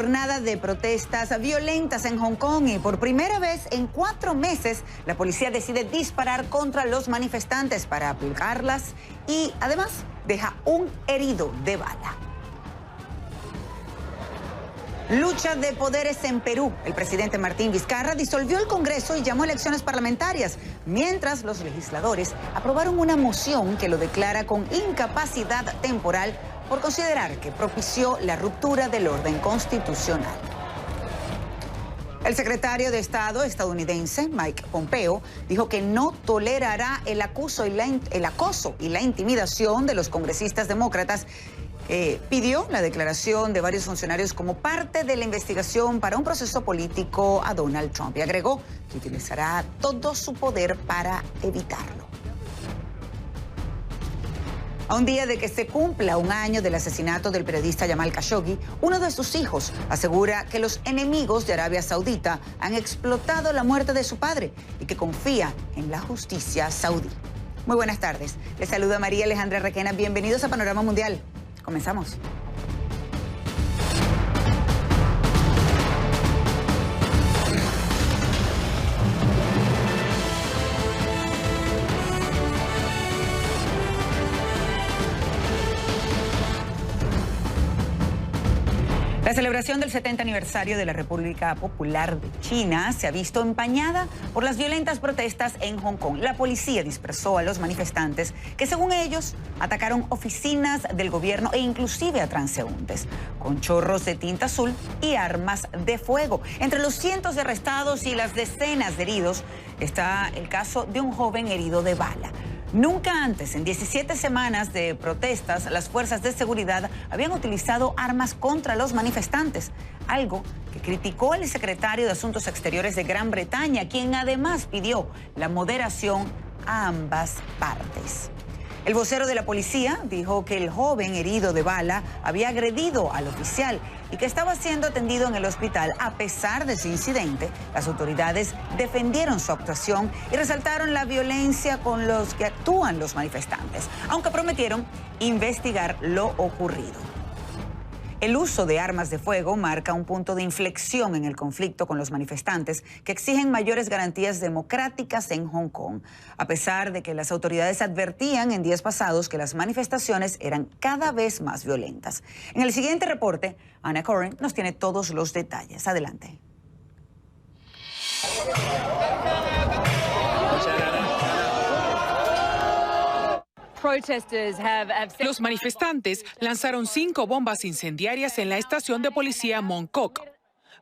jornada de protestas violentas en Hong Kong y por primera vez en 4 meses la policía decide disparar contra los manifestantes para aplicarlas y además deja un herido de bala. Lucha de poderes en Perú. El presidente Martín Vizcarra disolvió el Congreso y llamó a elecciones parlamentarias, mientras los legisladores aprobaron una moción que lo declara con incapacidad temporal por considerar que propició la ruptura del orden constitucional. El secretario de Estado estadounidense, Mike Pompeo, dijo que no tolerará el acoso y la intimidación de los congresistas demócratas. Pidió la declaración de varios funcionarios como parte de la investigación para un proceso político a Donald Trump y agregó que utilizará todo su poder para evitarlo. A un día de que se cumpla un año del asesinato del periodista Jamal Khashoggi, uno de sus hijos asegura que los enemigos de Arabia Saudita han explotado la muerte de su padre y que confía en la justicia saudí. Muy buenas tardes. Les saluda María Alejandra Requena. Bienvenidos a Panorama Mundial. Comenzamos. La celebración del 70 aniversario de la República Popular de China se ha visto empañada por las violentas protestas en Hong Kong. La policía dispersó a los manifestantes que, según ellos, atacaron oficinas del gobierno e inclusive a transeúntes, con chorros de tinta azul y armas de fuego. Entre los cientos de arrestados y las decenas de heridos está el caso de un joven herido de bala. Nunca antes, en 17 semanas de protestas, las fuerzas de seguridad habían utilizado armas contra los manifestantes, algo que criticó el secretario de Asuntos Exteriores de Gran Bretaña, quien además pidió la moderación a ambas partes. El vocero de la policía dijo que el joven herido de bala había agredido al oficial y que estaba siendo atendido en el hospital. A pesar de ese incidente, las autoridades defendieron su actuación y resaltaron la violencia con los que actúan los manifestantes, aunque prometieron investigar lo ocurrido. El uso de armas de fuego marca un punto de inflexión en el conflicto con los manifestantes que exigen mayores garantías democráticas en Hong Kong, a pesar de que las autoridades advertían en días pasados que las manifestaciones eran cada vez más violentas. En el siguiente reporte, Ana Coren nos tiene todos los detalles. Adelante. Los manifestantes lanzaron 5 bombas incendiarias en la estación de policía Mong Kok.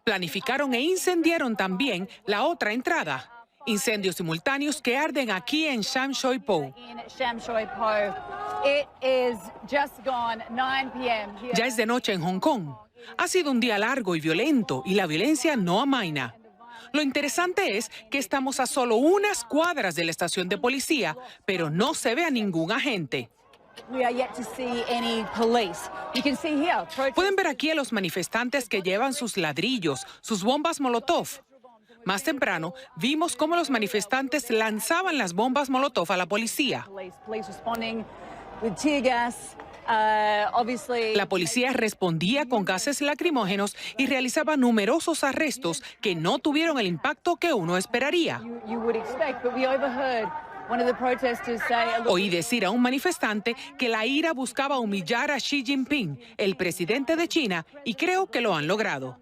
Planificaron e incendiaron también la otra entrada. Incendios simultáneos que arden aquí en Sham Shui Po. Ya es de noche en Hong Kong. Ha sido un día largo y violento y la violencia no amaina. Lo interesante es que estamos a solo unas cuadras de la estación de policía, pero no se ve a ningún agente. Pueden ver aquí a los manifestantes que llevan sus ladrillos, sus bombas Molotov. Más temprano, vimos cómo los manifestantes lanzaban las bombas Molotov a la policía. La policía respondía con gases lacrimógenos y realizaba numerosos arrestos que no tuvieron el impacto que uno esperaría. Oí decir a un manifestante que la ira buscaba humillar a Xi Jinping, el presidente de China, y creo que lo han logrado.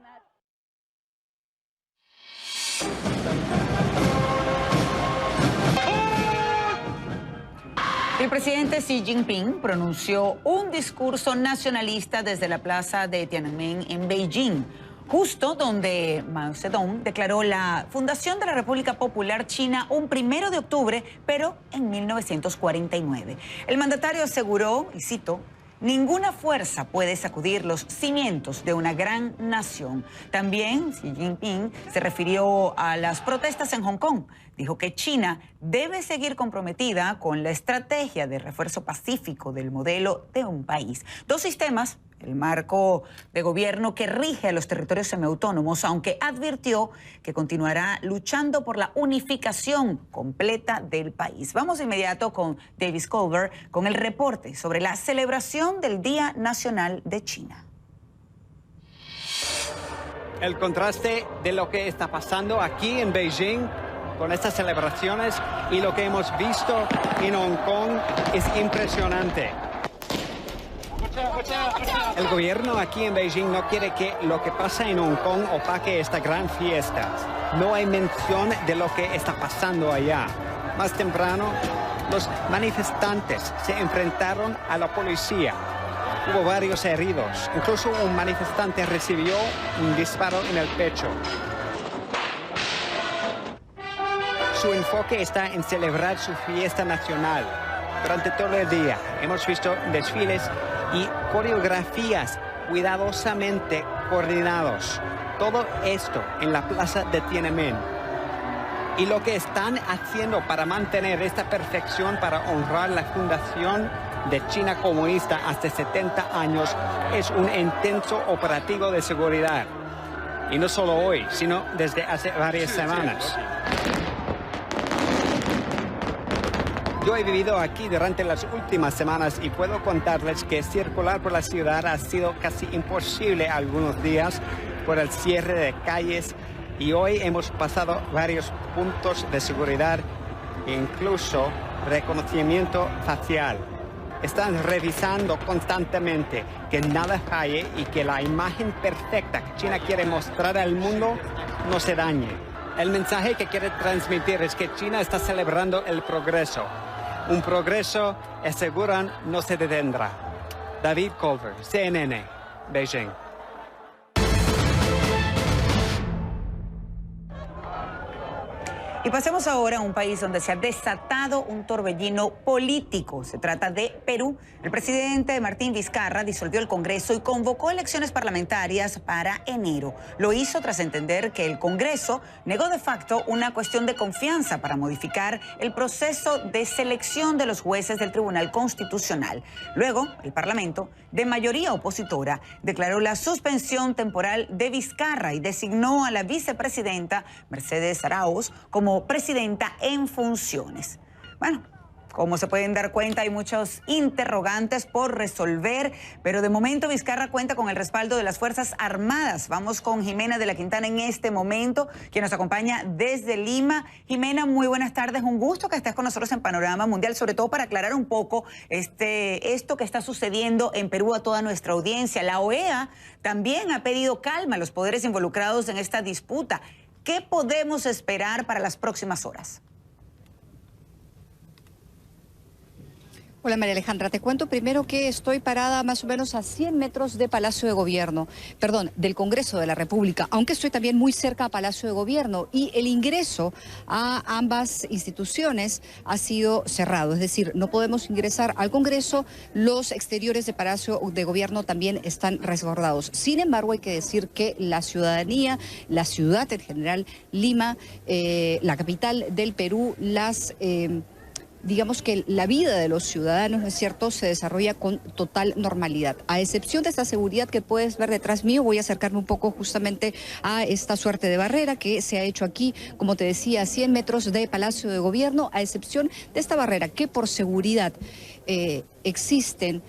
El presidente Xi Jinping pronunció un discurso nacionalista desde la plaza de Tiananmen en Beijing, justo donde Mao Zedong declaró la fundación de la República Popular China un 1 de octubre, pero en 1949. El mandatario aseguró, y cito, ninguna fuerza puede sacudir los cimientos de una gran nación. También Xi Jinping se refirió a las protestas en Hong Kong. Dijo que China debe seguir comprometida con la estrategia de refuerzo pacífico del modelo de un país. 2 sistemas, el marco de gobierno que rige a los territorios semiautónomos, aunque advirtió que continuará luchando por la unificación completa del país. Vamos de inmediato con Davis Colbert con el reporte sobre la celebración del Día Nacional de China. El contraste de lo que está pasando aquí en Beijing con estas celebraciones y lo que hemos visto en Hong Kong es impresionante. El gobierno aquí en Beijing no quiere que lo que pasa en Hong Kong opaque esta gran fiesta. No hay mención de lo que está pasando allá. Más temprano, los manifestantes se enfrentaron a la policía. Hubo varios heridos. Incluso un manifestante recibió un disparo en el pecho. Su enfoque está en celebrar su fiesta nacional. Durante todo el día hemos visto desfiles y coreografías cuidadosamente coordinados. Todo esto en la plaza de Tiananmen. Y lo que están haciendo para mantener esta perfección, para honrar la fundación de China comunista hace 70 años, es un intenso operativo de seguridad. Y no solo hoy, sino desde hace varias semanas. Yo he vivido aquí durante las últimas semanas y puedo contarles que circular por la ciudad ha sido casi imposible algunos días por el cierre de calles y hoy hemos pasado varios puntos de seguridad e incluso reconocimiento facial. Están revisando constantemente que nada falle y que la imagen perfecta que China quiere mostrar al mundo no se dañe. El mensaje que quiere transmitir es que China está celebrando el progreso. Un progreso, aseguran, no se detendrá. David Culver, CNN, Beijing. Y pasemos ahora a un país donde se ha desatado un torbellino político. Se trata de Perú. El presidente Martín Vizcarra disolvió el Congreso y convocó elecciones parlamentarias para enero. Lo hizo tras entender que el Congreso negó de facto una cuestión de confianza para modificar el proceso de selección de los jueces del Tribunal Constitucional. Luego, el Parlamento, de mayoría opositora, declaró la suspensión temporal de Vizcarra y designó a la vicepresidenta Mercedes Arauz como presidenta en funciones. Bueno, como se pueden dar cuenta, hay muchos interrogantes por resolver, pero de momento Vizcarra cuenta con el respaldo de las Fuerzas Armadas. Vamos con Jimena de la Quintana en este momento, quien nos acompaña desde Lima. Jimena, muy buenas tardes. Un gusto que estés con nosotros en Panorama Mundial, sobre todo para aclarar un poco esto que está sucediendo en Perú a toda nuestra audiencia. La OEA también ha pedido calma a los poderes involucrados en esta disputa. ¿Qué podemos esperar para las próximas horas? Hola María Alejandra, te cuento primero que estoy parada más o menos a 100 metros de Palacio de Gobierno, del Congreso de la República, aunque estoy también muy cerca a Palacio de Gobierno y el ingreso a ambas instituciones ha sido cerrado, es decir, no podemos ingresar al Congreso, los exteriores de Palacio de Gobierno también están resguardados. Sin embargo, hay que decir que la ciudadanía, la ciudad en general, Lima, la capital del Perú, digamos que la vida de los ciudadanos, ¿no es cierto?, se desarrolla con total normalidad. A excepción de esta seguridad que puedes ver detrás mío, voy a acercarme un poco justamente a esta suerte de barrera que se ha hecho aquí, como te decía, a 100 metros de Palacio de Gobierno, a excepción de esta barrera que por seguridad existen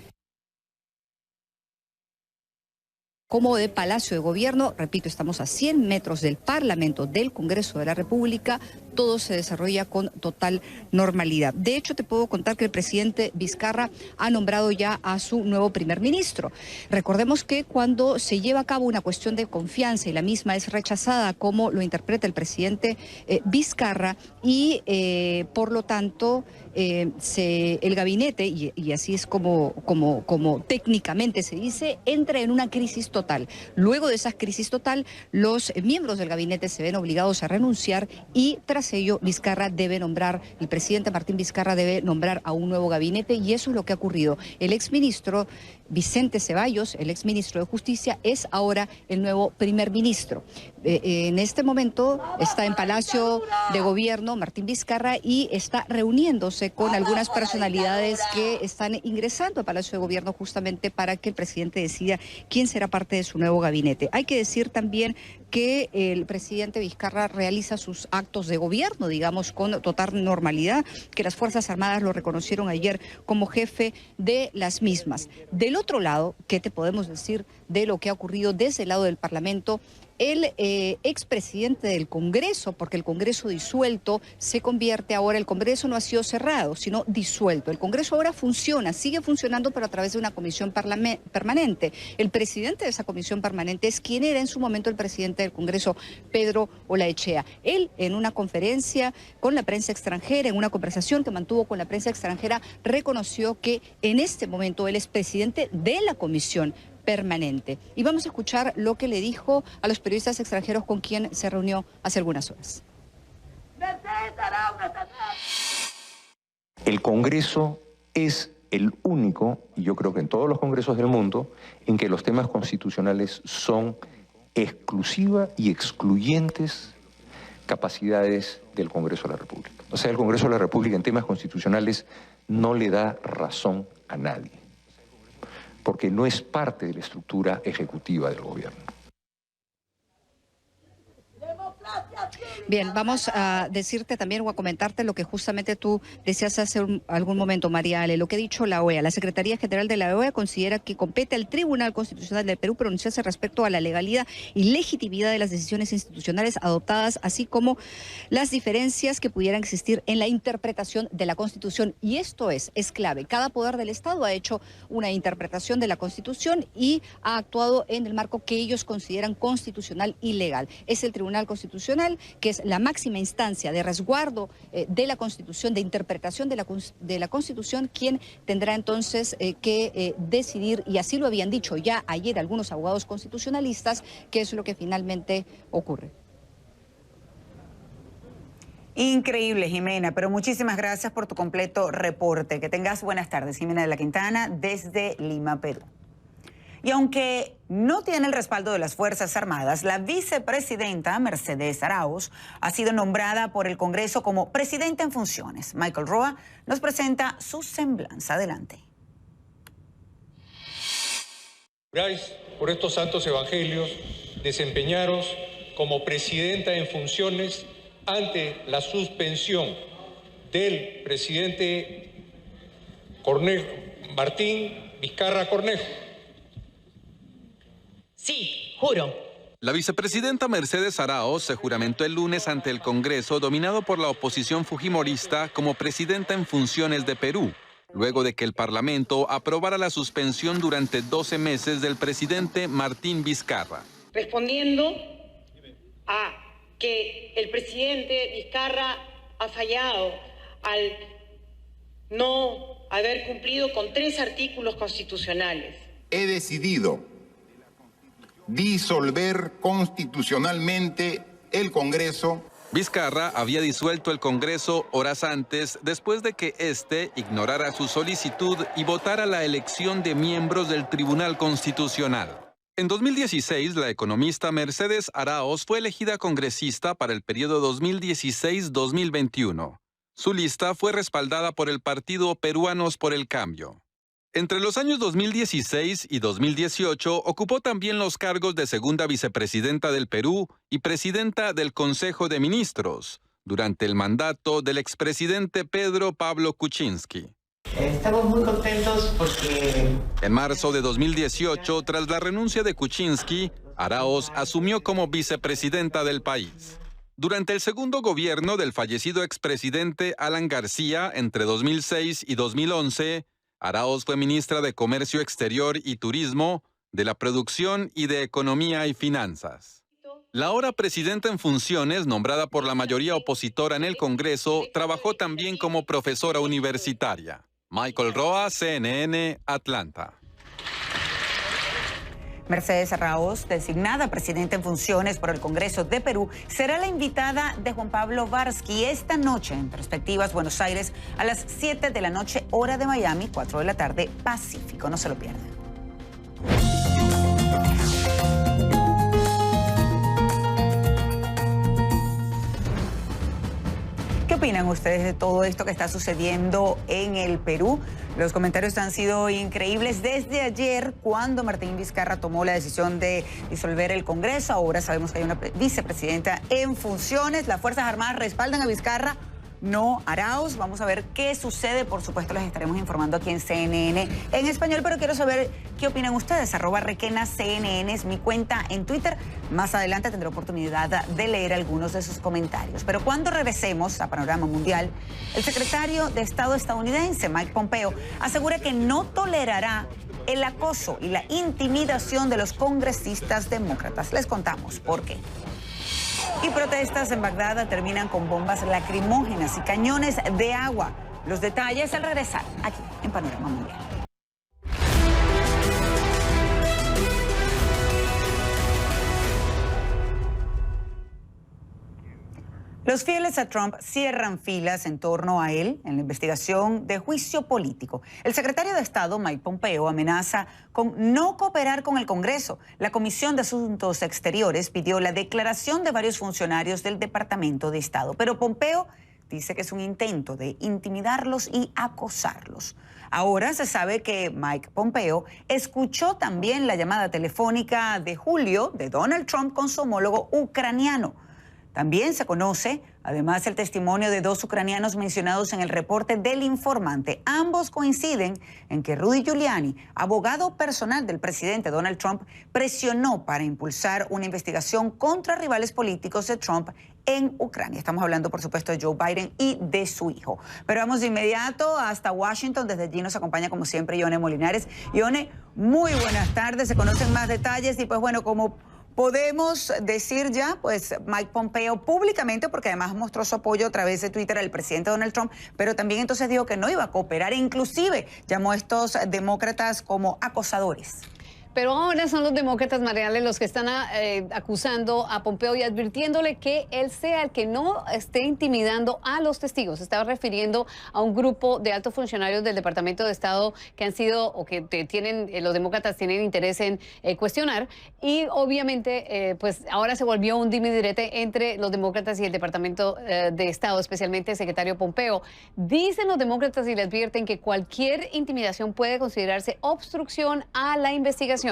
como de Palacio de Gobierno. Repito, estamos a 100 metros del Parlamento, del Congreso de la República. Todo se desarrolla con total normalidad. De hecho, te puedo contar que el presidente Vizcarra ha nombrado ya a su nuevo primer ministro. Recordemos que cuando se lleva a cabo una cuestión de confianza y la misma es rechazada, como lo interpreta el presidente Vizcarra, y por lo tanto el gabinete, y así es como técnicamente se dice, entra en una crisis total. Luego de esa crisis total, los miembros del gabinete se ven obligados a renunciar y tras ello el presidente Martín Vizcarra debe nombrar a un nuevo gabinete y eso es lo que ha ocurrido. El exministro Vicente Ceballos, el exministro de Justicia, es ahora el nuevo primer ministro. En este momento está en Palacio de Gobierno Martín Vizcarra y está reuniéndose con algunas personalidades que están ingresando a Palacio de Gobierno justamente para que el presidente decida quién será parte de su nuevo gabinete. Hay que decir también que el presidente Vizcarra realiza sus actos de gobierno, digamos, con total normalidad, que las Fuerzas Armadas lo reconocieron ayer como jefe de las mismas. Del otro lado, ¿qué te podemos decir de lo que ha ocurrido desde el lado del Parlamento? el expresidente del Congreso, porque el Congreso disuelto se convierte ahora, el Congreso no ha sido cerrado, sino disuelto. El Congreso ahora funciona, sigue funcionando, pero a través de una comisión permanente. El presidente de esa comisión permanente es quien era en su momento el presidente del Congreso, Pedro Olaechea. Él, en una conferencia con la prensa extranjera, en una conversación que mantuvo con la prensa extranjera, reconoció que en este momento él es presidente de la comisión permanente. Y vamos a escuchar lo que le dijo a los periodistas extranjeros con quien se reunió hace algunas horas. El Congreso es el único, y yo creo que en todos los congresos del mundo, en que los temas constitucionales son exclusiva y excluyentes capacidades del Congreso de la República. O sea, el Congreso de la República en temas constitucionales no le da razón a nadie, porque no es parte de la estructura ejecutiva del gobierno. Bien, vamos a decirte también o a comentarte lo que justamente tú decías hace algún momento, María Ale, lo que ha dicho la OEA. La Secretaría General de la OEA considera que compete al Tribunal Constitucional del Perú pronunciarse respecto a la legalidad y legitimidad de las decisiones institucionales adoptadas, así como las diferencias que pudieran existir en la interpretación de la Constitución. Y esto es clave. Cada poder del Estado ha hecho una interpretación de la Constitución y ha actuado en el marco que ellos consideran constitucional y legal. Es el Tribunal Constitucional, que es la máxima instancia de resguardo de la Constitución, de interpretación de la Constitución, quien tendrá entonces que decidir, y así lo habían dicho ya ayer algunos abogados constitucionalistas, qué es lo que finalmente ocurre. Increíble, Jimena, pero muchísimas gracias por tu completo reporte. Que tengas buenas tardes, Jimena de la Quintana, desde Lima, Perú. Y aunque no tiene el respaldo de las Fuerzas Armadas, la vicepresidenta Mercedes Arauz ha sido nombrada por el Congreso como presidenta en funciones. Michael Roa nos presenta su semblanza. Adelante. Juráis por estos santos evangelios desempeñaros como presidenta en funciones ante la suspensión del presidente Martín Vizcarra Cornejo. Sí, juro. La vicepresidenta Mercedes Arauz se juramentó el lunes ante el Congreso, dominado por la oposición fujimorista, como presidenta en funciones de Perú, luego de que el Parlamento aprobara la suspensión durante 12 meses del presidente Martín Vizcarra. Respondiendo a que el presidente Vizcarra ha fallado al no haber cumplido con 3 artículos constitucionales. He decidido disolver constitucionalmente el Congreso. Vizcarra había disuelto el Congreso horas antes, después de que éste ignorara su solicitud y votara la elección de miembros del Tribunal Constitucional. En 2016, la economista Mercedes Arauz fue elegida congresista para el periodo 2016-2021. Su lista fue respaldada por el partido Peruanos por el Cambio. Entre los años 2016 y 2018 ocupó también los cargos de segunda vicepresidenta del Perú y presidenta del Consejo de Ministros, durante el mandato del expresidente Pedro Pablo Kuczynski. Estamos muy contentos porque... En marzo de 2018, tras la renuncia de Kuczynski, Arauz asumió como vicepresidenta del país. Durante el segundo gobierno del fallecido expresidente Alan García, entre 2006 y 2011, Arauz fue ministra de Comercio Exterior y Turismo, de la Producción y de Economía y Finanzas. La ahora presidenta en funciones, nombrada por la mayoría opositora en el Congreso, trabajó también como profesora universitaria. Michael Roa, CNN, Atlanta. Mercedes Arauz, designada presidenta en funciones por el Congreso de Perú, será la invitada de Juan Pablo Varsky esta noche en Perspectivas Buenos Aires a las 7 de la noche, hora de Miami, 4 de la tarde, Pacífico. No se lo pierdan. ¿Qué opinan ustedes de todo esto que está sucediendo en el Perú? Los comentarios han sido increíbles desde ayer, cuando Martín Vizcarra tomó la decisión de disolver el Congreso. Ahora sabemos que hay una vicepresidenta en funciones. Las Fuerzas Armadas respaldan a Vizcarra. no Arauz. Vamos a ver qué sucede. Por supuesto, les estaremos informando aquí en CNN en español, pero quiero saber qué opinan ustedes. @RequenaCNN es mi cuenta en Twitter. Más adelante tendré oportunidad de leer algunos de sus comentarios. Pero cuando regresemos a Panorama Mundial, el secretario de Estado estadounidense, Mike Pompeo, asegura que no tolerará el acoso y la intimidación de los congresistas demócratas. Les contamos por qué. Y protestas en Bagdad terminan con bombas lacrimógenas y cañones de agua. Los detalles al regresar aquí en Panorama Mundial. Los fieles a Trump cierran filas en torno a él en la investigación de juicio político. El secretario de Estado, Mike Pompeo, amenaza con no cooperar con el Congreso. La Comisión de Asuntos Exteriores pidió la declaración de varios funcionarios del Departamento de Estado, pero Pompeo dice que es un intento de intimidarlos y acosarlos. Ahora se sabe que Mike Pompeo escuchó también la llamada telefónica de julio de Donald Trump con su homólogo ucraniano. También se conoce, además, el testimonio de 2 ucranianos mencionados en el reporte del informante. Ambos coinciden en que Rudy Giuliani, abogado personal del presidente Donald Trump, presionó para impulsar una investigación contra rivales políticos de Trump en Ucrania. Estamos hablando, por supuesto, de Joe Biden y de su hijo. Pero vamos de inmediato hasta Washington. Desde allí nos acompaña, como siempre, Ione Molinares. Ione, muy buenas tardes. Se conocen más detalles y, pues bueno, como podemos decir ya, pues Mike Pompeo públicamente, porque además mostró su apoyo a través de Twitter al presidente Donald Trump, pero también entonces dijo que no iba a cooperar e inclusive llamó a estos demócratas como acosadores. Pero ahora son los demócratas, Mariale, los que están acusando a Pompeo y advirtiéndole que él sea el que no esté intimidando a los testigos. Se estaba refiriendo a un grupo de altos funcionarios del Departamento de Estado que han sido o que tienen, los demócratas tienen interés en cuestionar. Y obviamente, pues ahora se volvió un dime y direte entre los demócratas y el Departamento de Estado, especialmente el secretario Pompeo. Dicen los demócratas y le advierten que cualquier intimidación puede considerarse obstrucción a la investigación.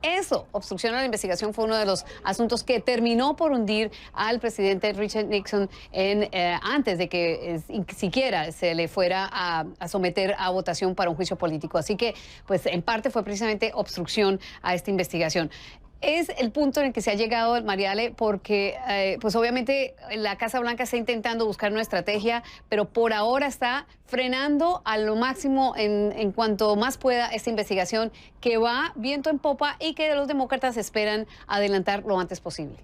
Eso, obstrucción a la investigación, fue uno de los asuntos que terminó por hundir al presidente Richard Nixon antes de que siquiera se le fuera a someter a votación para un juicio político. Así que, pues, en parte fue precisamente obstrucción a esta investigación. Es el punto en el que se ha llegado, Mariale, porque pues obviamente la Casa Blanca está intentando buscar una estrategia, pero por ahora está frenando a lo máximo en cuanto más pueda esta investigación, que va viento en popa y que los demócratas esperan adelantar lo antes posible.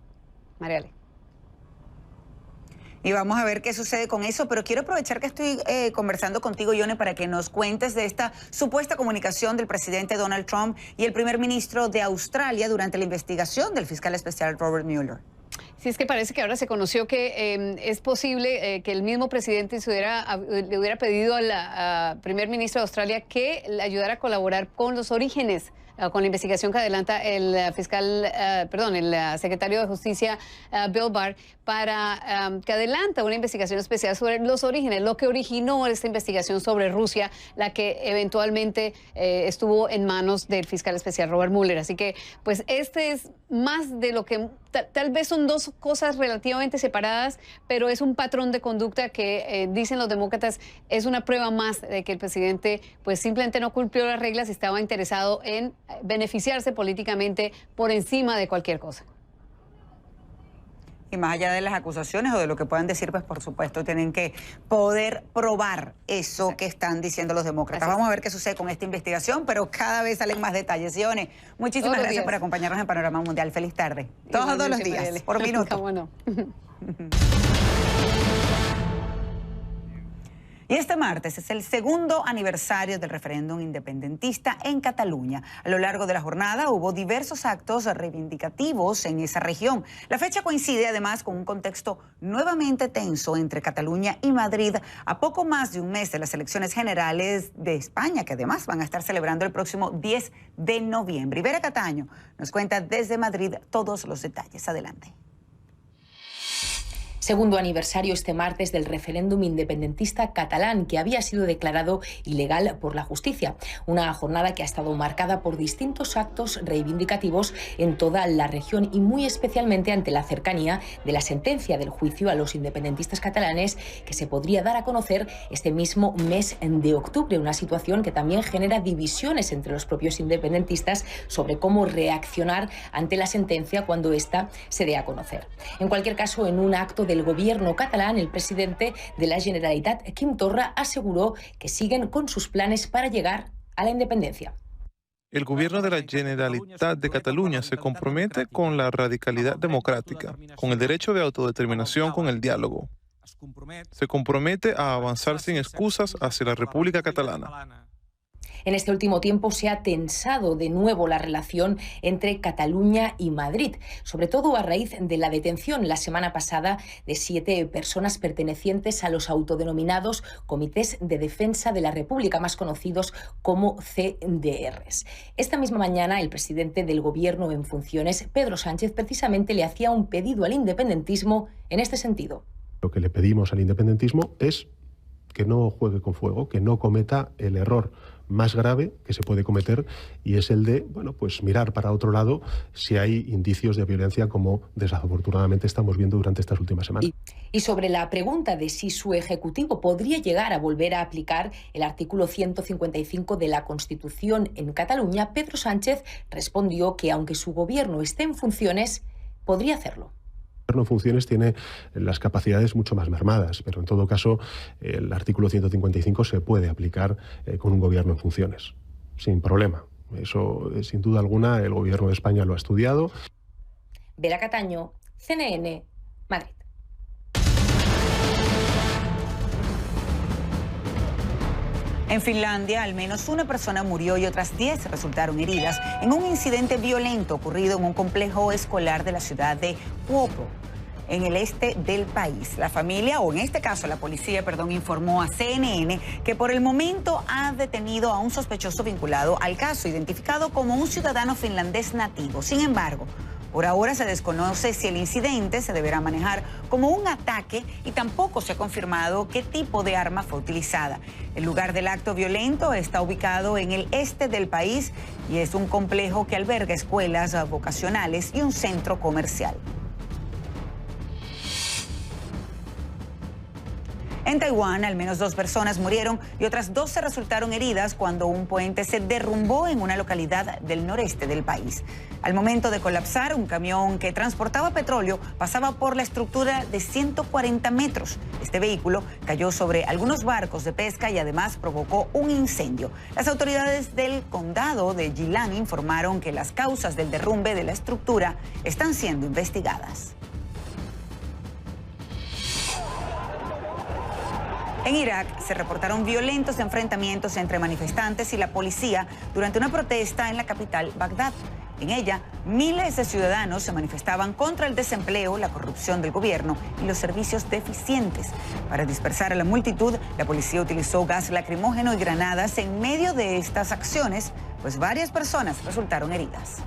Mariale. Y vamos a ver qué sucede con eso, pero quiero aprovechar que estoy conversando contigo, Ione, para que nos cuentes de esta supuesta comunicación del presidente Donald Trump y el primer ministro de Australia durante la investigación del fiscal especial Robert Mueller. Sí, es que parece que ahora se conoció que es posible que el mismo presidente le hubiera pedido al primer ministro de Australia que le ayudara a colaborar con los orígenes, con la investigación que adelanta el el secretario de Justicia, Bill Barr, para que adelanta una investigación especial sobre los orígenes, lo que originó esta investigación sobre Rusia, la que eventualmente estuvo en manos del fiscal especial Robert Mueller. Así que, pues, este es más de lo que tal vez son dos cosas relativamente separadas, pero es un patrón de conducta que dicen los demócratas es una prueba más de que el presidente pues simplemente no cumplió las reglas y estaba interesado en beneficiarse políticamente por encima de cualquier cosa. Y más allá de las acusaciones o de lo que puedan decir, pues por supuesto tienen que poder probar eso que están diciendo los demócratas. Vamos a ver qué sucede con esta investigación, pero cada vez salen más detalles. Ione, muchísimas gracias por acompañarnos en Panorama Mundial. Feliz tarde. Todos los días, por minuto. Bueno. Y este martes es el segundo aniversario del referéndum independentista en Cataluña. A lo largo de la jornada hubo diversos actos reivindicativos en esa región. La fecha coincide además con un contexto nuevamente tenso entre Cataluña y Madrid a poco más de un mes de las elecciones generales de España, que además van a estar celebrando el próximo 10 de noviembre. Vera Cataño nos cuenta desde Madrid todos los detalles. Adelante. Segundo aniversario este martes del referéndum independentista catalán, que había sido declarado ilegal por la justicia. Una jornada que ha estado marcada por distintos actos reivindicativos en toda la región y muy especialmente ante la cercanía de la sentencia del juicio a los independentistas catalanes, que se podría dar a conocer este mismo mes de octubre. Una situación que también genera divisiones entre los propios independentistas sobre cómo reaccionar ante la sentencia cuando ésta se dé a conocer. En cualquier caso, en un acto del gobierno catalán, el presidente de la Generalitat, Quim Torra, aseguró que siguen con sus planes para llegar a la independencia. El gobierno de la Generalitat de Cataluña se compromete con la radicalidad democrática, con el derecho de autodeterminación, con el diálogo. Se compromete a avanzar sin excusas hacia la República Catalana. En este último tiempo se ha tensado de nuevo la relación entre Cataluña y Madrid, sobre todo a raíz de la detención la semana pasada de 7 personas pertenecientes a los autodenominados Comités de Defensa de la República, más conocidos como CDRs. Esta misma mañana, el presidente del Gobierno en funciones, Pedro Sánchez, precisamente le hacía un pedido al independentismo en este sentido. Lo que le pedimos al independentismo es que no juegue con fuego, que no cometa el error más grave que se puede cometer, y es el de, bueno, pues mirar para otro lado si hay indicios de violencia, como desafortunadamente estamos viendo durante estas últimas semanas. Y sobre la pregunta de si su Ejecutivo podría llegar a volver a aplicar el artículo 155 de la Constitución en Cataluña, Pedro Sánchez respondió que aunque su gobierno esté en funciones, podría hacerlo. El gobierno en funciones tiene las capacidades mucho más mermadas, pero en todo caso el artículo 155 se puede aplicar con un gobierno en funciones, sin problema. Eso, sin duda alguna, el gobierno de España lo ha estudiado. Vera Cataño, CNN, Madrid. En Finlandia, al menos una persona murió y otras 10 resultaron heridas en un incidente violento ocurrido en un complejo escolar de la ciudad de Kuopio, en el este del país. La familia, o en este caso la policía, informó a CNN que por el momento ha detenido a un sospechoso vinculado al caso, identificado como un ciudadano finlandés nativo. Sin embargo, por ahora se desconoce si el incidente se deberá manejar como un ataque y tampoco se ha confirmado qué tipo de arma fue utilizada. El lugar del acto violento está ubicado en el este del país y es un complejo que alberga escuelas vocacionales y un centro comercial. En Taiwán, al menos 2 personas murieron y otras 12 resultaron heridas cuando un puente se derrumbó en una localidad del noreste del país. Al momento de colapsar, un camión que transportaba petróleo pasaba por la estructura de 140 metros. Este vehículo cayó sobre algunos barcos de pesca y además provocó un incendio. Las autoridades del condado de Yilan informaron que las causas del derrumbe de la estructura están siendo investigadas. En Irak se reportaron violentos enfrentamientos entre manifestantes y la policía durante una protesta en la capital, Bagdad. En ella, miles de ciudadanos se manifestaban contra el desempleo, la corrupción del gobierno y los servicios deficientes. Para dispersar a la multitud, la policía utilizó gas lacrimógeno y granadas en medio de estas acciones, pues varias personas resultaron heridas.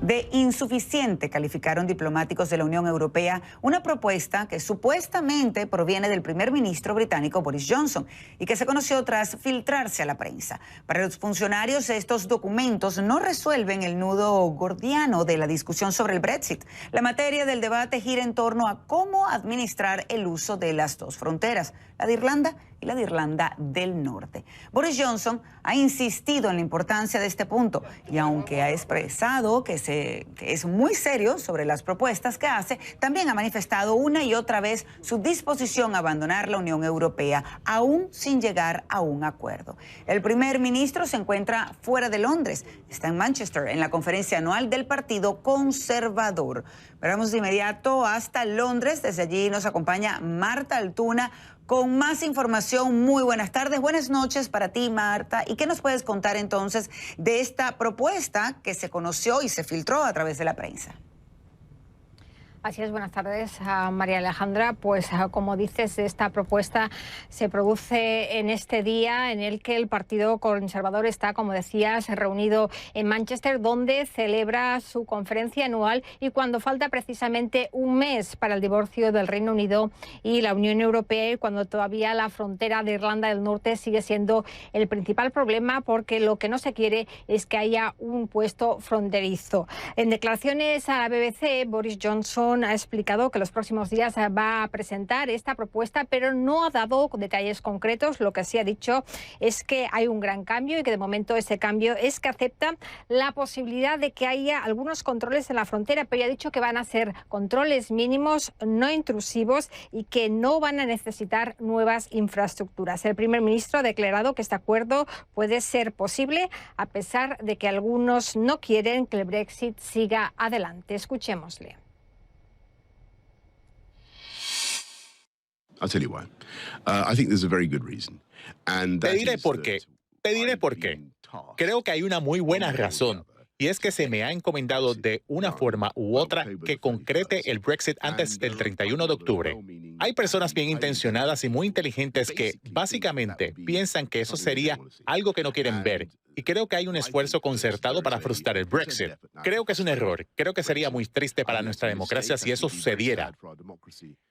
De insuficiente calificaron diplomáticos de la Unión Europea una propuesta que supuestamente proviene del primer ministro británico Boris Johnson y que se conoció tras filtrarse a la prensa. Para los funcionarios, estos documentos no resuelven el nudo gordiano de la discusión sobre el Brexit. La materia del debate gira en torno a cómo administrar el uso de las 2 fronteras, la de Irlanda y la de Irlanda del Norte. Boris Johnson ha insistido en la importancia de este punto y aunque ha expresado que es muy serio sobre las propuestas que hace, también ha manifestado una y otra vez su disposición a abandonar la Unión Europea, aún sin llegar a un acuerdo. El primer ministro se encuentra fuera de Londres, está en Manchester, en la conferencia anual del Partido Conservador. Vamos de inmediato hasta Londres, desde allí nos acompaña Marta Altuna con más información. Muy buenas tardes, buenas noches para ti, Marta. ¿Y qué nos puedes contar entonces de esta propuesta que se conoció y se filtró a través de la prensa? Así es, buenas tardes, María Alejandra. Pues como dices, esta propuesta se produce en este día en el que el Partido Conservador está, como decías, reunido en Manchester, donde celebra su conferencia anual y cuando falta precisamente un mes para el divorcio del Reino Unido y la Unión Europea, y cuando todavía la frontera de Irlanda del Norte sigue siendo el principal problema, porque lo que no se quiere es que haya un puesto fronterizo. En declaraciones a la BBC, Boris Johnson ha explicado que los próximos días va a presentar esta propuesta, pero no ha dado detalles concretos. Lo que sí ha dicho es que hay un gran cambio y que de momento ese cambio es que acepta la posibilidad de que haya algunos controles en la frontera, pero ya ha dicho que van a ser controles mínimos, no intrusivos y que no van a necesitar nuevas infraestructuras. El primer ministro ha declarado que este acuerdo puede ser posible a pesar de que algunos no quieren que el Brexit siga adelante. Escuchémosle. I'll tell you why. I think there's a very good reason. Te diré por qué. Creo que hay una muy buena razón. Y es que se me ha encomendado de una forma u otra que concrete el Brexit antes del 31 de octubre. Hay personas bien intencionadas y muy inteligentes que básicamente piensan que eso sería algo que no quieren ver. Y creo que hay un esfuerzo concertado para frustrar el Brexit. Creo que es un error. Creo que sería muy triste para nuestra democracia si eso sucediera.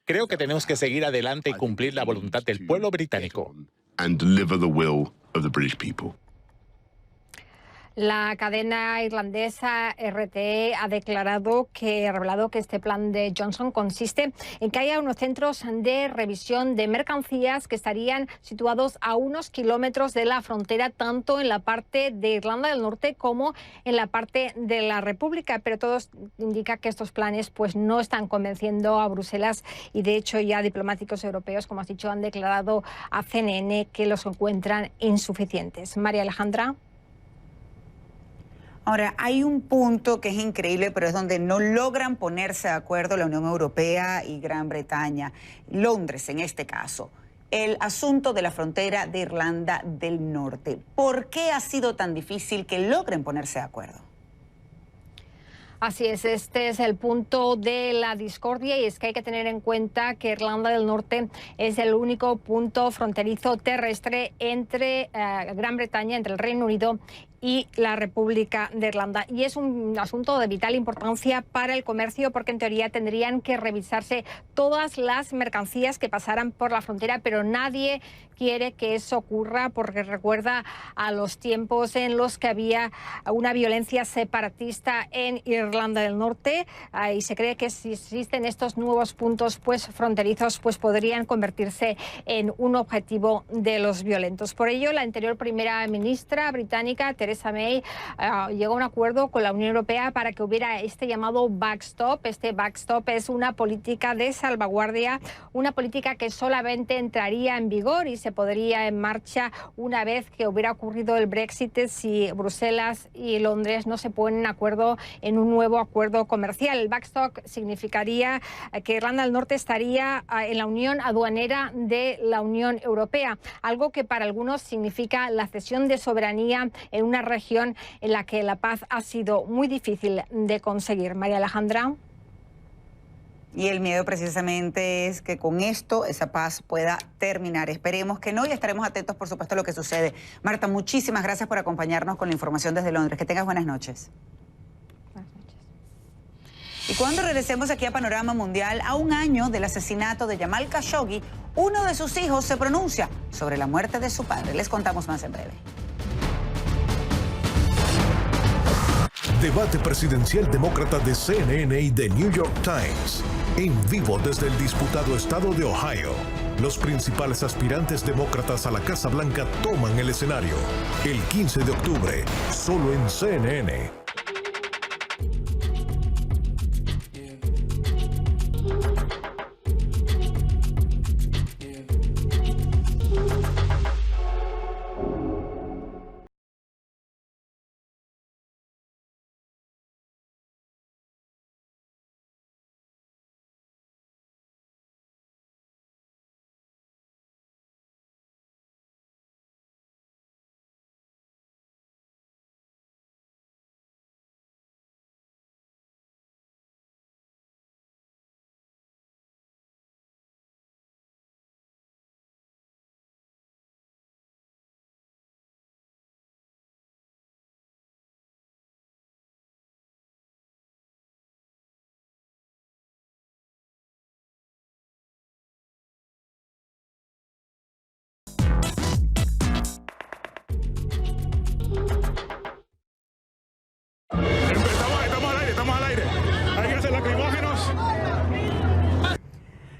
Creo que tenemos que seguir adelante y cumplir la voluntad del pueblo británico. And deliver the will of the British people. La cadena irlandesa RTE ha revelado que este plan de Johnson consiste en que haya unos centros de revisión de mercancías que estarían situados a unos kilómetros de la frontera, tanto en la parte de Irlanda del Norte como en la parte de la República. Pero todo indica que estos planes pues no están convenciendo a Bruselas y de hecho ya diplomáticos europeos, como has dicho, han declarado a CNN que los encuentran insuficientes. María Alejandra. Ahora, hay un punto que es increíble, pero es donde no logran ponerse de acuerdo la Unión Europea y Gran Bretaña, Londres en este caso, el asunto de la frontera de Irlanda del Norte. ¿Por qué ha sido tan difícil que logren ponerse de acuerdo? Así es, este es el punto de la discordia y es que hay que tener en cuenta que Irlanda del Norte es el único punto fronterizo terrestre entre Gran Bretaña, entre el Reino Unido y la República de Irlanda. Y es un asunto de vital importancia para el comercio porque en teoría tendrían que revisarse todas las mercancías que pasaran por la frontera, pero nadie quiere que eso ocurra porque recuerda a los tiempos en los que había una violencia separatista en Irlanda del Norte y se cree que si existen estos nuevos puntos fronterizos podrían convertirse en un objetivo de los violentos. Por ello, la anterior primera ministra británica, Theresa May, llegó a un acuerdo con la Unión Europea para que hubiera este llamado backstop. Este backstop es una política de salvaguardia, una política que solamente entraría en vigor y se podría en marcha una vez que hubiera ocurrido el Brexit si Bruselas y Londres no se ponen de acuerdo en un nuevo acuerdo comercial. El backstop significaría que Irlanda del Norte estaría en la unión aduanera de la Unión Europea, algo que para algunos significa la cesión de soberanía en una región en la que la paz ha sido muy difícil de conseguir. María Alejandra. Y el miedo precisamente es que con esto esa paz pueda terminar. Esperemos que no y estaremos atentos, por supuesto, a lo que sucede. Marta, muchísimas gracias por acompañarnos con la información desde Londres. Que tengas buenas noches. Buenas noches. Y cuando regresemos aquí a Panorama Mundial, a un año del asesinato de Jamal Khashoggi, uno de sus hijos se pronuncia sobre la muerte de su padre. Les contamos más en breve. Debate presidencial demócrata de CNN y The New York Times. En vivo desde el disputado estado de Ohio. Los principales aspirantes demócratas a la Casa Blanca toman el escenario. El 15 de octubre, solo en CNN.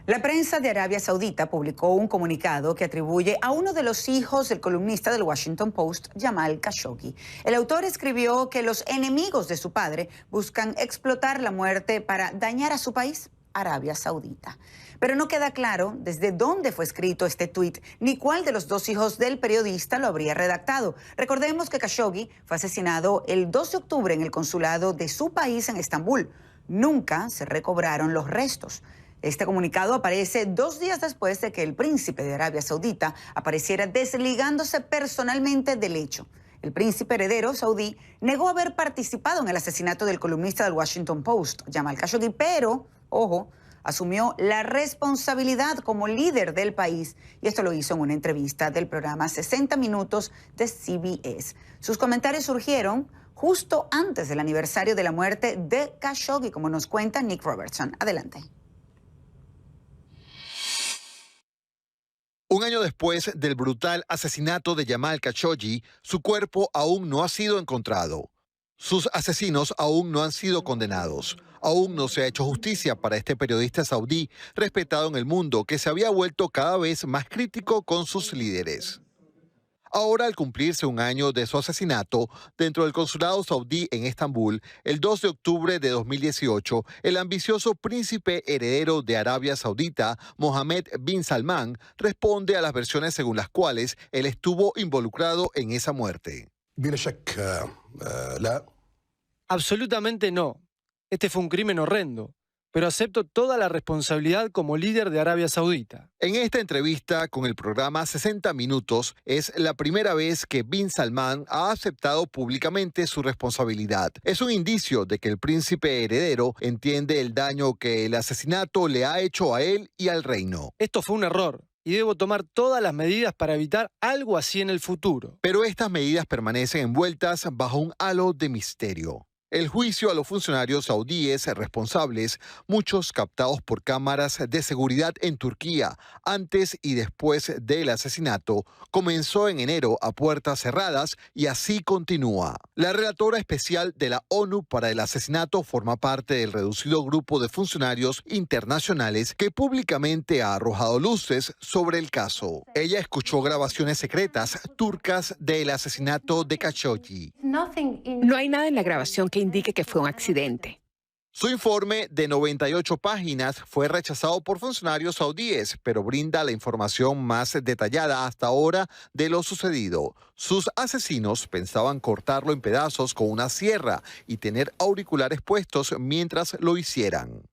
La prensa de Arabia Saudita publicó un comunicado que atribuye a uno de los hijos del columnista del Washington Post, Jamal Khashoggi. El autor escribió que los enemigos de su padre buscan explotar la muerte para dañar a su país, Arabia Saudita. Pero no queda claro desde dónde fue escrito este tuit, ni cuál de los dos hijos del periodista lo habría redactado. Recordemos que Khashoggi fue asesinado el 2 de octubre en el consulado de su país en Estambul. Nunca se recobraron los restos. Este comunicado aparece 2 días después de que el príncipe de Arabia Saudita apareciera desligándose personalmente del hecho. El príncipe heredero saudí negó haber participado en el asesinato del columnista del Washington Post, Jamal Khashoggi, pero, ojo, asumió la responsabilidad como líder del país, y esto lo hizo en una entrevista del programa 60 Minutos de CBS. Sus comentarios surgieron justo antes del aniversario de la muerte de Khashoggi, como nos cuenta Nick Robertson. Adelante. Un año después del brutal asesinato de Jamal Khashoggi, su cuerpo aún no ha sido encontrado. Sus asesinos aún no han sido condenados. Aún no se ha hecho justicia para este periodista saudí respetado en el mundo que se había vuelto cada vez más crítico con sus líderes. Ahora, al cumplirse un año de su asesinato, dentro del consulado saudí en Estambul, el 2 de octubre de 2018, el ambicioso príncipe heredero de Arabia Saudita, Mohammed bin Salman, responde a las versiones según las cuales él estuvo involucrado en esa muerte. Absolutamente no. Este fue un crimen horrendo, pero acepto toda la responsabilidad como líder de Arabia Saudita. En esta entrevista con el programa 60 Minutos, es la primera vez que bin Salman ha aceptado públicamente su responsabilidad. Es un indicio de que el príncipe heredero entiende el daño que el asesinato le ha hecho a él y al reino. Esto fue un error y debo tomar todas las medidas para evitar algo así en el futuro. Pero estas medidas permanecen envueltas bajo un halo de misterio. El juicio a los funcionarios saudíes responsables, muchos captados por cámaras de seguridad en Turquía antes y después del asesinato, comenzó en enero a puertas cerradas y así continúa. La relatora especial de la ONU para el asesinato forma parte del reducido grupo de funcionarios internacionales que públicamente ha arrojado luces sobre el caso. Ella escuchó grabaciones secretas turcas del asesinato de Khashoggi. No hay nada en la grabación que indique que fue un accidente. Su informe de 98 páginas fue rechazado por funcionarios saudíes, pero brinda la información más detallada hasta ahora de lo sucedido. Sus asesinos pensaban cortarlo en pedazos con una sierra y tener auriculares puestos mientras lo hicieran.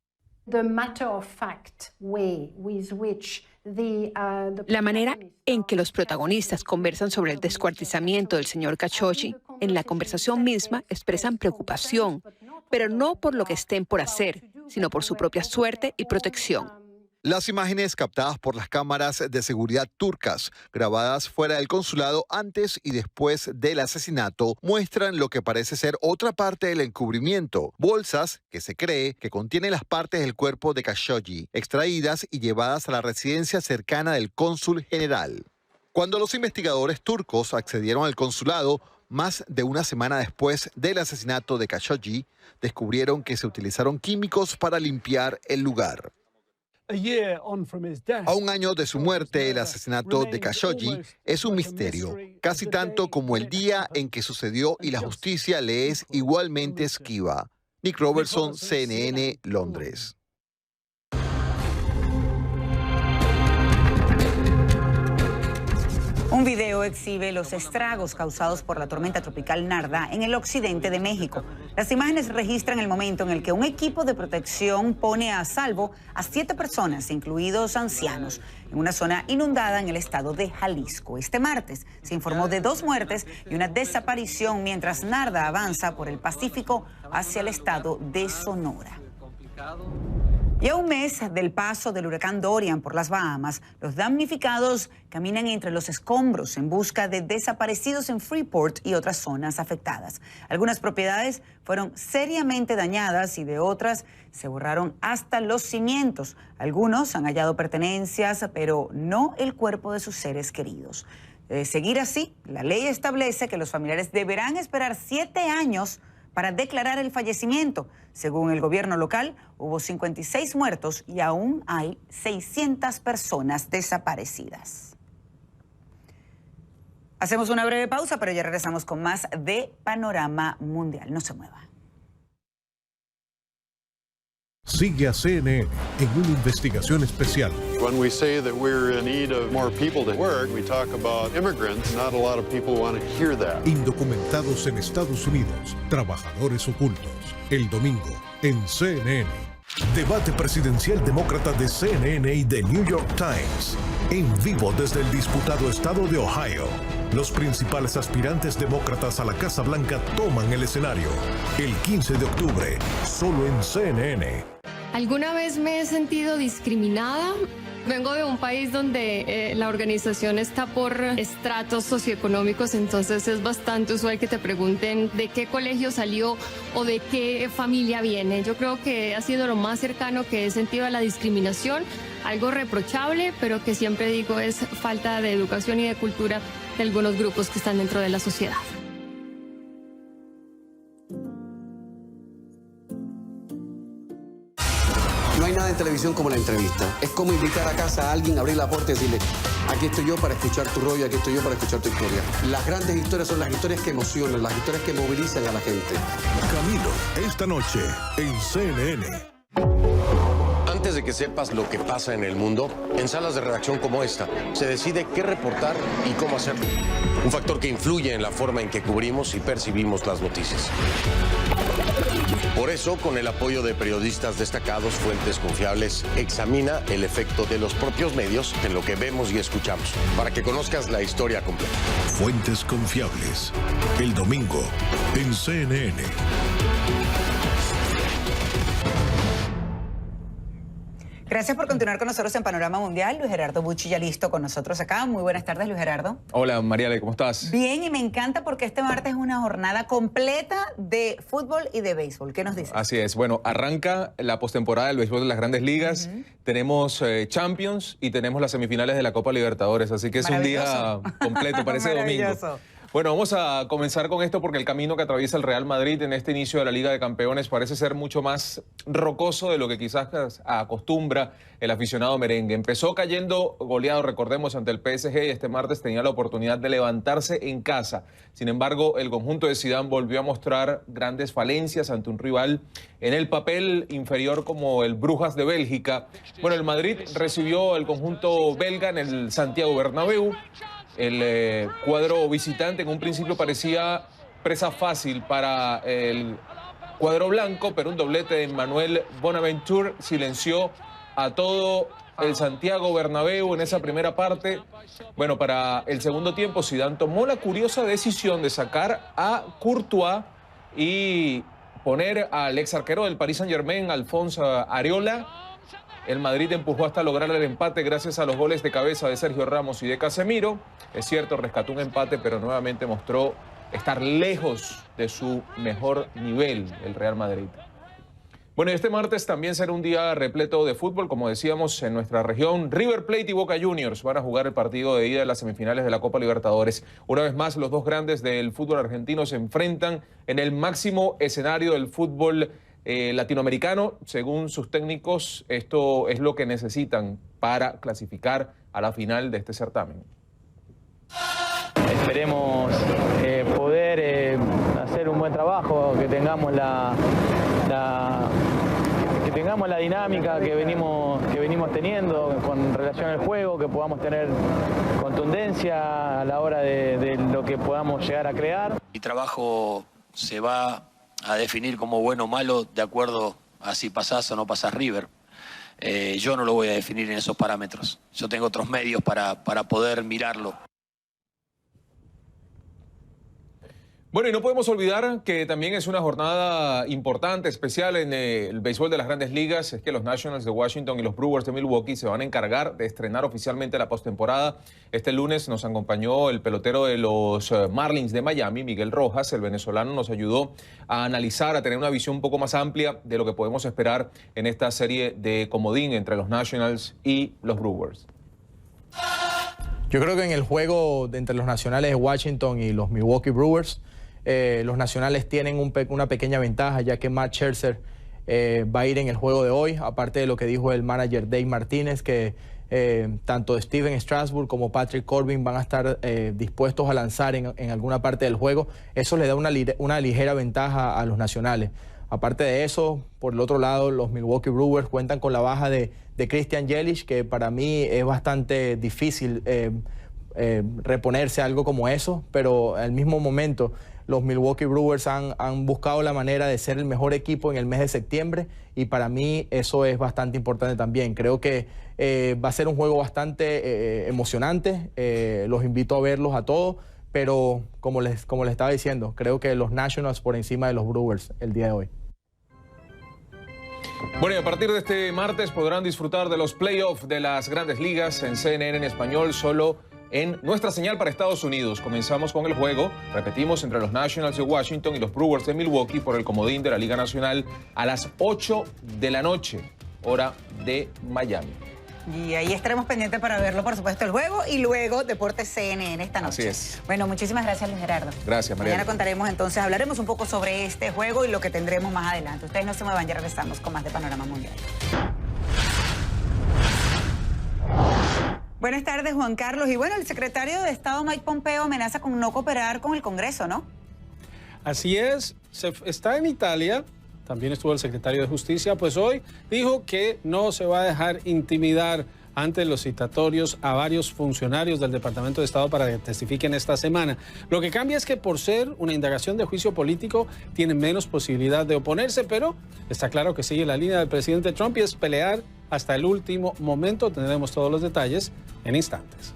La manera en que los protagonistas conversan sobre el descuartizamiento del señor Khashoggi, en la conversación misma expresan preocupación, pero no por lo que estén por hacer, sino por su propia suerte y protección. Las imágenes captadas por las cámaras de seguridad turcas, grabadas fuera del consulado antes y después del asesinato, muestran lo que parece ser otra parte del encubrimiento. Bolsas que se cree que contienen las partes del cuerpo de Khashoggi, extraídas y llevadas a la residencia cercana del cónsul general. Cuando los investigadores turcos accedieron al consulado, más de una semana después del asesinato de Khashoggi, descubrieron que se utilizaron químicos para limpiar el lugar. A un año de su muerte, el asesinato de Khashoggi es un misterio, casi tanto como el día en que sucedió y la justicia le es igualmente esquiva. Nick Robertson, CNN, Londres. Un video exhibe los estragos causados por la tormenta tropical Narda en el occidente de México. Las imágenes registran el momento en el que un equipo de protección pone a salvo a 7 personas, incluidos ancianos, en una zona inundada en el estado de Jalisco. Este martes se informó de 2 muertes y una desaparición mientras Narda avanza por el Pacífico hacia el estado de Sonora. Y a un mes del paso del huracán Dorian por las Bahamas, los damnificados caminan entre los escombros en busca de desaparecidos en Freeport y otras zonas afectadas. Algunas propiedades fueron seriamente dañadas y de otras se borraron hasta los cimientos. Algunos han hallado pertenencias, pero no el cuerpo de sus seres queridos. De seguir así, la ley establece que los familiares deberán esperar 7 años para declarar el fallecimiento. Según el gobierno local, hubo 56 muertos y aún hay 600 personas desaparecidas. Hacemos una breve pausa, pero ya regresamos con más de Panorama Mundial. No se mueva. Sigue a CNN en una investigación especial. When we say that we're in need of more people to work, we talk about immigrants. Not a lot of people want to hear that. Indocumentados en Estados Unidos, trabajadores ocultos. El domingo en CNN. Debate presidencial demócrata de CNN y The New York Times. En vivo desde el disputado estado de Ohio. Los principales aspirantes demócratas a la Casa Blanca toman el escenario. El 15 de octubre, solo en CNN. ¿Alguna vez me he sentido discriminada? Vengo de un país donde la organización está por estratos socioeconómicos, entonces es bastante usual que te pregunten de qué colegio salió o de qué familia viene. Yo creo que ha sido lo más cercano que he sentido a la discriminación, algo reprochable, pero que siempre digo es falta de educación y de cultura de algunos grupos que están dentro de la sociedad. No hay nada en televisión como la entrevista. Es como invitar a casa a alguien, abrir la puerta y decirle, aquí estoy yo para escuchar tu rollo, aquí estoy yo para escuchar tu historia. Las grandes historias son las historias que emocionan, las historias que movilizan a la gente. Camilo, esta noche en CNN. Antes de que sepas lo que pasa en el mundo, en salas de redacción como esta, se decide qué reportar y cómo hacerlo. Un factor que influye en la forma en que cubrimos y percibimos las noticias. Por eso, con el apoyo de periodistas destacados, fuentes confiables, examina el efecto de los propios medios en lo que vemos y escuchamos, para que conozcas la historia completa. Fuentes confiables. El domingo en CNN. Gracias por continuar con nosotros en Panorama Mundial. Luis Gerardo Bucci ya listo con nosotros acá. Muy buenas tardes, Luis Gerardo. Hola, Mariale, ¿cómo estás? Bien, y me encanta porque este martes es una jornada completa de fútbol y de béisbol. ¿Qué nos dices? Así es. Bueno, arranca la postemporada del béisbol de las Grandes Ligas. Tenemos Champions y tenemos las semifinales de la Copa Libertadores. Así que es un día completo, parece domingo. Bueno, vamos a comenzar con esto porque el camino que atraviesa el Real Madrid en este inicio de la Liga de Campeones parece ser mucho más rocoso de lo que quizás acostumbra el aficionado merengue. Empezó cayendo goleado, recordemos, ante el PSG y este martes tenía la oportunidad de levantarse en casa. Sin embargo, el conjunto de Zidane volvió a mostrar grandes falencias ante un rival en el papel inferior como el Brujas de Bélgica. Bueno, el Madrid recibió el conjunto belga en el Santiago Bernabéu. El cuadro visitante en un principio parecía presa fácil para el cuadro blanco, pero un doblete de Manuel Bonaventure silenció a todo el Santiago Bernabéu en esa primera parte. Bueno, para el segundo tiempo Zidane tomó la curiosa decisión de sacar a Courtois y poner al ex arquero del Paris Saint-Germain, Alphonse Areola. El Madrid empujó hasta lograr el empate gracias a los goles de cabeza de Sergio Ramos y de Casemiro. Es cierto, rescató un empate, pero nuevamente mostró estar lejos de su mejor nivel el Real Madrid. Bueno, y este martes también será un día repleto de fútbol. Como decíamos, en nuestra región, River Plate y Boca Juniors van a jugar el partido de ida de las semifinales de la Copa Libertadores. Una vez más, los dos grandes del fútbol argentino se enfrentan en el máximo escenario del fútbol latinoamericano. Según sus técnicos, esto es lo que necesitan para clasificar a la final de este certamen. Esperemos poder hacer un buen trabajo, que tengamos la dinámica que venimos teniendo con relación al juego, que podamos tener contundencia a la hora de lo que podamos llegar a crear. Mi trabajo se va a definir como bueno o malo de acuerdo a si pasás o no pasás River. Yo no lo voy a definir en esos parámetros. Yo tengo otros medios para poder mirarlo. Bueno, y no podemos olvidar que también es una jornada importante, especial en el béisbol de las Grandes Ligas. Es que los Nationals de Washington y los Brewers de Milwaukee se van a encargar de estrenar oficialmente la postemporada. Este lunes nos acompañó el pelotero de los Marlins de Miami, Miguel Rojas. El venezolano nos ayudó a analizar, a tener una visión un poco más amplia de lo que podemos esperar en esta serie de comodín entre los Nationals y los Brewers. Yo creo que en el juego entre los Nacionales de Washington y los Milwaukee Brewers, los nacionales tienen una pequeña ventaja, ya que Matt Scherzer va a ir en el juego de hoy, aparte de lo que dijo el manager Dave Martínez, que tanto Steven Strasburg como Patrick Corbin van a estar dispuestos a lanzar en alguna parte del juego. Eso le da una ligera ventaja a los nacionales. Aparte de eso, por el otro lado, los Milwaukee Brewers cuentan con la baja de Christian Yelich, que para mí es bastante difícil reponerse a algo como eso, pero al mismo momento los Milwaukee Brewers han buscado la manera de ser el mejor equipo en el mes de septiembre, y para mí eso es bastante importante también. Creo que va a ser un juego bastante emocionante, los invito a verlos a todos, pero como les estaba diciendo, creo que los Nationals por encima de los Brewers el día de hoy. Bueno, y a partir de este martes podrán disfrutar de los playoffs de las Grandes Ligas en CNN en español, solo en nuestra señal para Estados Unidos. Comenzamos con el juego, repetimos, entre los Nationals de Washington y los Brewers de Milwaukee por el comodín de la Liga Nacional a las 8 de la noche, hora de Miami. Y ahí estaremos pendientes para verlo, por supuesto, el juego, y luego Deportes CNN esta noche. Así es. Bueno, muchísimas gracias, Luis Gerardo. Gracias, María. Mañana contaremos entonces, hablaremos un poco sobre este juego y lo que tendremos más adelante. Ustedes no se muevan, ya regresamos con más de Panorama Mundial. Buenas tardes, Juan Carlos. Y bueno, el secretario de Estado Mike Pompeo amenaza con no cooperar con el Congreso, ¿no? Así es, está en Italia, también estuvo el secretario de Justicia, pues hoy dijo que no se va a dejar intimidar ante los citatorios a varios funcionarios del Departamento de Estado para que testifiquen esta semana. Lo que cambia es que por ser una indagación de juicio político tiene menos posibilidad de oponerse, pero está claro que sigue la línea del presidente Trump y es pelear hasta el último momento. Tendremos todos los detalles en instantes.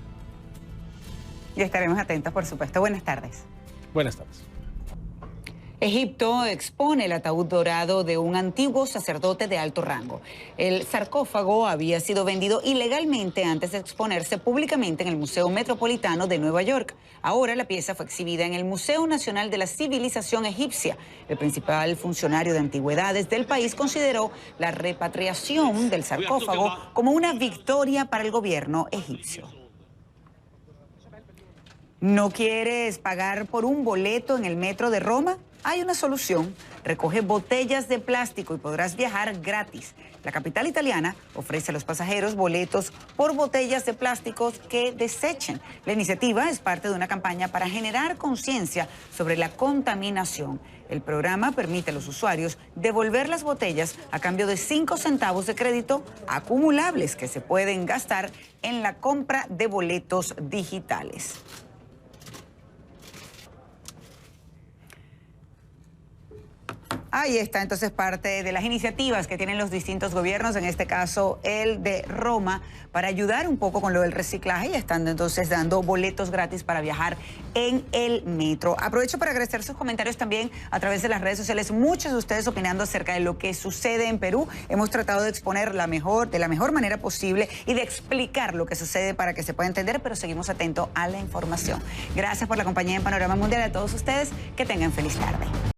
Y estaremos atentos, por supuesto. Buenas tardes. Buenas tardes. Egipto expone el ataúd dorado de un antiguo sacerdote de alto rango. El sarcófago había sido vendido ilegalmente antes de exponerse públicamente en el Museo Metropolitano de Nueva York. Ahora la pieza fue exhibida en el Museo Nacional de la Civilización Egipcia. El principal funcionario de antigüedades del país consideró la repatriación del sarcófago como una victoria para el gobierno egipcio. ¿No quieres pagar por un boleto en el metro de Roma? Hay una solución. Recoge botellas de plástico y podrás viajar gratis. La capital italiana ofrece a los pasajeros boletos por botellas de plásticos que desechen. La iniciativa es parte de una campaña para generar conciencia sobre la contaminación. El programa permite a los usuarios devolver las botellas a cambio de 5 centavos de crédito acumulables que se pueden gastar en la compra de boletos digitales. Ahí está entonces parte de las iniciativas que tienen los distintos gobiernos, en este caso el de Roma, para ayudar un poco con lo del reciclaje, y están entonces dando boletos gratis para viajar en el metro. Aprovecho para agradecer sus comentarios también a través de las redes sociales. Muchos de ustedes opinando acerca de lo que sucede en Perú. Hemos tratado de exponer de la mejor manera posible y de explicar lo que sucede para que se pueda entender, pero seguimos atentos a la información. Gracias por la compañía en Panorama Mundial. A todos ustedes, que tengan feliz tarde.